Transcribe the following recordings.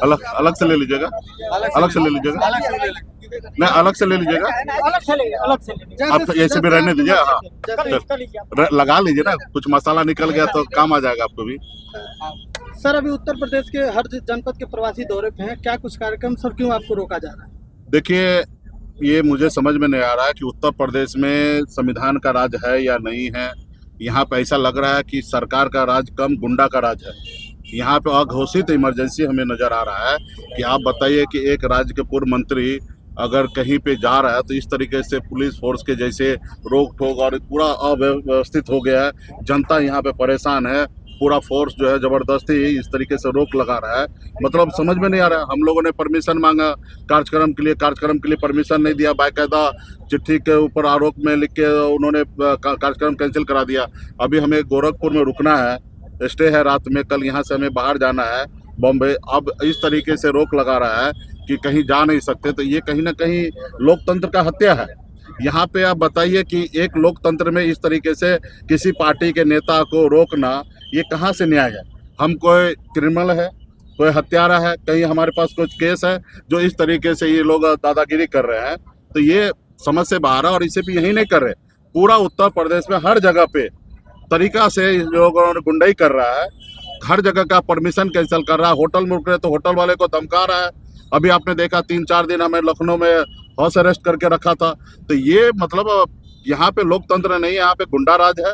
अलग अलग से ले लीजिएगा, अलग से ले लीजिएगा, नहीं अलग से ले लीजिएगा, आप ऐसे भी रहने दीजिए। हाँ लगा लीजिए ना, कुछ मसाला निकल गया तो काम आ जाएगा आपको भी। सर अभी उत्तर प्रदेश के हर जनपद के प्रवासी दौरे पे हैं, क्या कुछ कार्यक्रम सर क्यों आपको रोका जा रहा है? देखिए ये मुझे समझ में नहीं आ रहा है कि उत्तर प्रदेश में संविधान का राज है या नहीं है। यहाँ पे ऐसा लग रहा है कि सरकार का राज कम गुंडा का राज है। यहाँ पे अघोषित इमरजेंसी हमें नजर आ रहा है कि आप बताइए कि एक राज्य के पूर्व मंत्री अगर कहीं पे जा रहा है तो इस तरीके से पुलिस फोर्स के जैसे रोक टोक और पूरा अव्यवस्थित हो गया है। जनता यहाँ पे परेशान है, पूरा फोर्स जो है जबरदस्ती इस तरीके से रोक लगा रहा है। मतलब समझ में नहीं आ रहा है। हम लोगों ने परमिशन मांगा कार्यक्रम के लिए परमिशन नहीं दिया, बाकायदा चिट्ठी के ऊपर आरोप में लिख के उन्होंने कार्यक्रम कैंसिल करा दिया। अभी हमें गोरखपुर में रुकना है, स्टे है रात में, कल यहाँ से हमें बाहर जाना है बॉम्बे। अब इस तरीके से रोक लगा रहा है कि कहीं जा नहीं सकते, तो ये कहीं ना कहीं लोकतंत्र का हत्या है। यहाँ पे आप बताइए कि एक लोकतंत्र में इस तरीके से किसी पार्टी के नेता को रोकना, ये कहाँ से न्याय है? हम कोई क्रिमिनल है, कोई हत्यारा है, कहीं हमारे पास कुछ केस है जो इस तरीके से ये लोग दादागिरी कर रहे हैं? तो ये समझ से बाहर है। और इसे भी यही नहीं कर रहे, पूरा उत्तर प्रदेश में हर जगह पे तरीका से लोगों ने गुंडाई कर रहा है। हर जगह का परमिशन कैंसिल कर रहा है। होटल में रुक रहे तो होटल वाले को धमका रहा है। अभी आपने देखा 3-4 दिन हमें लखनऊ में हाउस अरेस्ट करके रखा था। तो ये मतलब यहाँ पे लोकतंत्र नहीं है, यहाँ पे गुंडा राज है।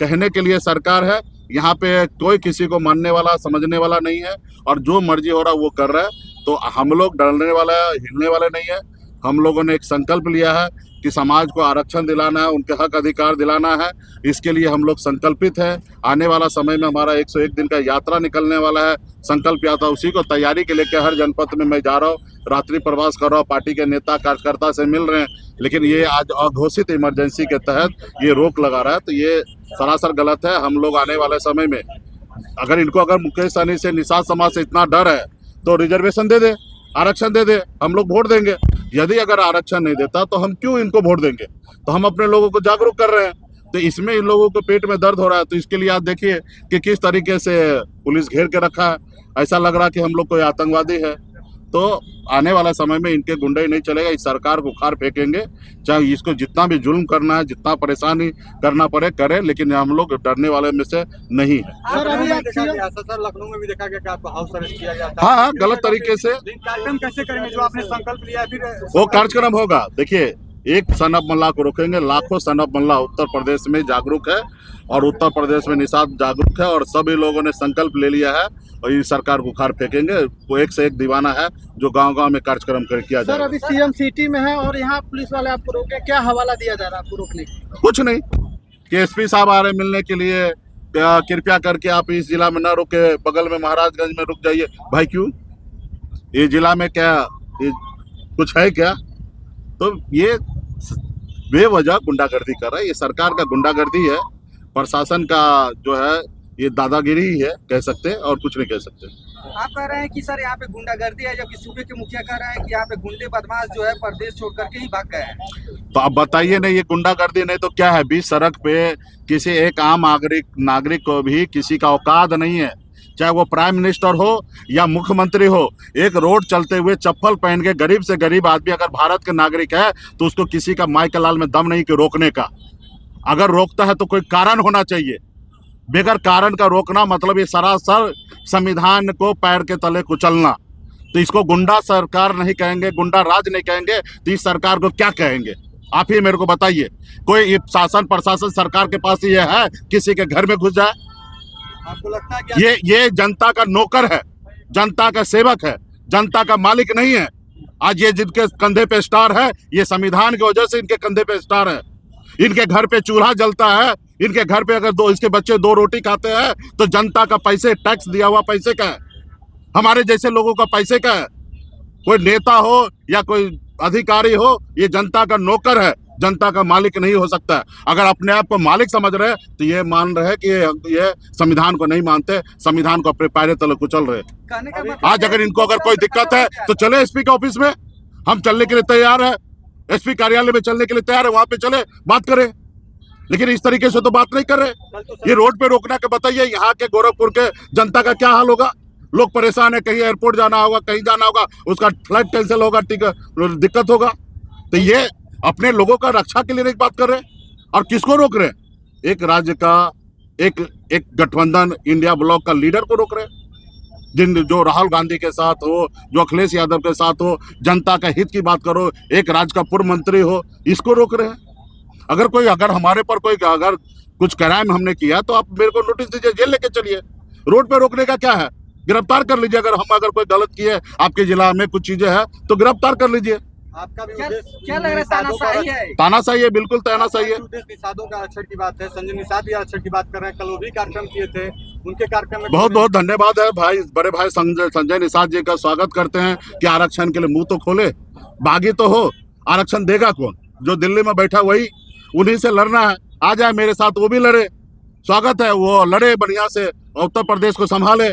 कहने के लिए सरकार है, यहाँ पे कोई किसी को मानने वाला समझने वाला नहीं है और जो मर्जी हो रहा है वो कर रहा है। तो हम लोग डरने वाला हिलने वाले नहीं है। हम लोगों ने एक संकल्प लिया है कि समाज को आरक्षण दिलाना है, उनके हक अधिकार दिलाना है। इसके लिए हम लोग संकल्पित हैं। आने वाला समय में हमारा 101 दिन का यात्रा निकलने वाला है, संकल्प यात्रा। उसी को तैयारी के लेकर हर जनपद में मैं जा रहा हूँ, रात्रि प्रवास कर रहा हूँ, पार्टी के नेता कार्यकर्ता से मिल रहे हैं। लेकिन ये आज अघोषित इमरजेंसी के तहत ये रोक लगा रहा है, तो ये सरासर गलत है। हम लोग आने वाले समय में अगर मुकेश सहनी से निषाद समाज से इतना डर है तो रिजर्वेशन दे दे, आरक्षण दे दे, हम लोग वोट देंगे। यदि अगर आरक्षण नहीं देता तो हम क्यों इनको वोट देंगे? तो हम अपने लोगों को जागरूक कर रहे हैं। तो इसमें इन लोगों को पेट में दर्द हो रहा है। तो इसके लिए आप देखिए कि किस तरीके से पुलिस घेर के रखा है। ऐसा लग रहा है कि हम लोग कोई आतंकवादी है। तो आने वाला समय में इनके गुंडे नहीं चलेगा, इस सरकार को उखाड़ फेंकेंगे। चाहे इसको जितना भी जुल्म करना है, जितना परेशानी करना पड़े करे, लेकिन हम लोग डरने वाले में से नहीं है। लखनऊ में भी देखा गया कि आपको हाउस अरेस्ट किया गया था। हाँ, गलत तरीके से। कार्यक्रम कैसे करेंगे जो आपने संकल्प लिया? फिर वो कार्यक्रम होगा। देखिए, एक सन ऑफ मल्लाह को रोकेंगे, लाखों सन ऑफ मल्लाह उत्तर प्रदेश में जागरूक है और उत्तर प्रदेश में निषाद जागरूक है और सभी लोगों ने संकल्प ले लिया है और इस सरकार को उखाड़ फेंकेंगे। वो एक से एक दीवाना है जो गांव-गांव में कार्यक्रम किया जाए। सर अभी सीएम सिटी में है और यहाँ पुलिस वाले आपको रोके, क्या हवाला दिया जा रहा है आपको रोकने? कुछ नहीं, कि एसपी साहब आ रहे मिलने के लिए, कृपया करके आप इस जिला में न रुके, बगल में महाराजगंज में रुक जाइए। भाई क्यों? ये जिला में क्या कुछ है क्या? तो ये बेवजह गुंडागर्दी कर रहा है। ये सरकार का गुंडागर्दी है, प्रशासन का जो है ये दादागिरी ही है, कह सकते हैं, और कुछ नहीं कह सकते। आप कह रहे हैं कि सर यहाँ पे गुंडागर्दी है, जबकि सूबे के मुखिया कह रहे हैं कि यहाँ पे गुंडे बदमाश जो है प्रदेश छोड़ करके ही भाग गए हैं। तो आप बताइए ना, ये गुंडागर्दी नहीं तो क्या है? बीच सड़क पे किसी एक आम नागरिक को भी किसी का औकात नहीं है, चाहे वो प्राइम मिनिस्टर हो या मुख्यमंत्री हो। एक रोड चलते हुए चप्पल पहन के गरीब से गरीब आदमी अगर भारत के नागरिक है तो उसको किसी का माई का लाल में दम नहीं कि रोकने का। अगर रोकता है तो कोई कारण होना चाहिए। बेगर कारण का रोकना मतलब ये सरासर संविधान को पैर के तले कुचलना। तो इसको गुंडा सरकार नहीं कहेंगे, गुंडा राज नहीं कहेंगे, तो इस सरकार को क्या कहेंगे? आप ही मेरे को बताइए। कोई शासन प्रशासन सरकार के पास ये है किसी के घर में घुस जाए? आपको लगता है कि ये जनता का नौकर है, जनता का सेवक है, जनता का मालिक नहीं है। आज ये जिनके कंधे पे स्टार है, ये संविधान की वजह से इनके कंधे पे स्टार है। इनके घर पे चूल्हा जलता है, इनके घर पे अगर इसके बच्चे 2 रोटी खाते हैं तो जनता का पैसे, टैक्स दिया हुआ पैसे का है, हमारे जैसे लोगों का पैसे का है। कोई नेता हो या कोई अधिकारी हो, ये जनता का नौकर है, जनता का मालिक नहीं हो सकता है। अगर अपने आप को मालिक समझ रहे हैं तो ये मान रहे हैं कि ये संविधान को नहीं मानते, संविधान को अपने पैरे तले कुचल रहे। आज अगर इनको कोई दिक्कत है तो चले एसपी के ऑफिस में, हम चलने के लिए तैयार है। एसपी कार्यालय में चलने के लिए तैयार है, वहां पे चले, बात करें। लेकिन इस तरीके से तो बात नहीं कर रहे। ये रोड पे रोकना के बताइए, यहाँ के गोरखपुर के जनता का क्या हाल होगा। लोग परेशान है, कहीं एयरपोर्ट जाना होगा, कहीं जाना होगा, उसका फ्लाइट कैंसिल होगा, दिक्कत होगा। तो ये अपने लोगों का रक्षा के लिए नहीं बात कर रहे और किसको रोक रहे? एक राज्य का एक गठबंधन इंडिया ब्लॉक का लीडर को रोक रहे, जो राहुल गांधी के साथ हो, जो अखिलेश यादव के साथ हो, जनता का हित की बात करो, एक राज्य का पूर्व मंत्री हो, इसको रोक रहे हैं। अगर हमारे पर कोई अगर कुछ क्राइम हमने किया तो आप मेरे को नोटिस दीजिए, जेल लेके चलिए। रोड पे रोकने का क्या है? गिरफ्तार कर लीजिए। अगर कोई गलत किए आपके जिला में कुछ चीजें हैं तो गिरफ्तार कर लीजिए। आपका भी क्या लग रहा है? तानाशाही है? तानाशाही है, बिल्कुल तानाशाही है। निषादों का आरक्षण की बात है, संजय निषाद भी आरक्षण की बात कर रहे हैं। कल वो भी कार्यक्रम किए थे, उनके कार्यक्रम में बहुत बहुत धन्यवाद है भाई, बड़े भाई संजय निषाद जी का स्वागत करते हैं कि आरक्षण के लिए मुंह तो खोले, बागी तो हो। आरक्षण देगा कौन? जो दिल्ली में बैठा वही, उन्हीं से लड़ना है। आ जाए मेरे साथ, वो भी लड़े, स्वागत है, वो लड़े बढ़िया से, उत्तर प्रदेश को संभाले।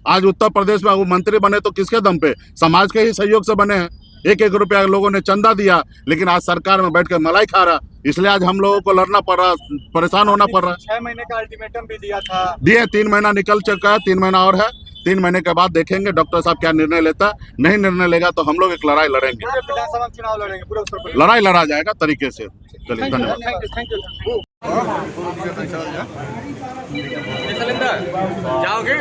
आज उत्तर प्रदेश में वो मंत्री बने तो किसके दम पे? समाज के ही सहयोग से बने हैं। 1-1 रुपया लोगों ने चंदा दिया, लेकिन आज सरकार में बैठ कर मलाई खा रहा, इसलिए आज हम लोगों को लड़ना पड़ रहा, परेशान होना पड़ रहा है। 6 महीने का अल्टीमेटम भी दिया था, दिए, 3 महीना निकल चुका है, 3 महीना और है। 3 महीने के बाद देखेंगे डॉक्टर साहब क्या निर्णय लेता है। नहीं निर्णय लेगा तो हम लोग एक लड़ाई लड़ेंगे, विधानसभा चुनाव लड़ेंगे, पूरे उत्तर प्रदेश लड़ाई लड़ा जाएगा तरीके से। चलिए, धन्यवाद। Thank you. जाओगे?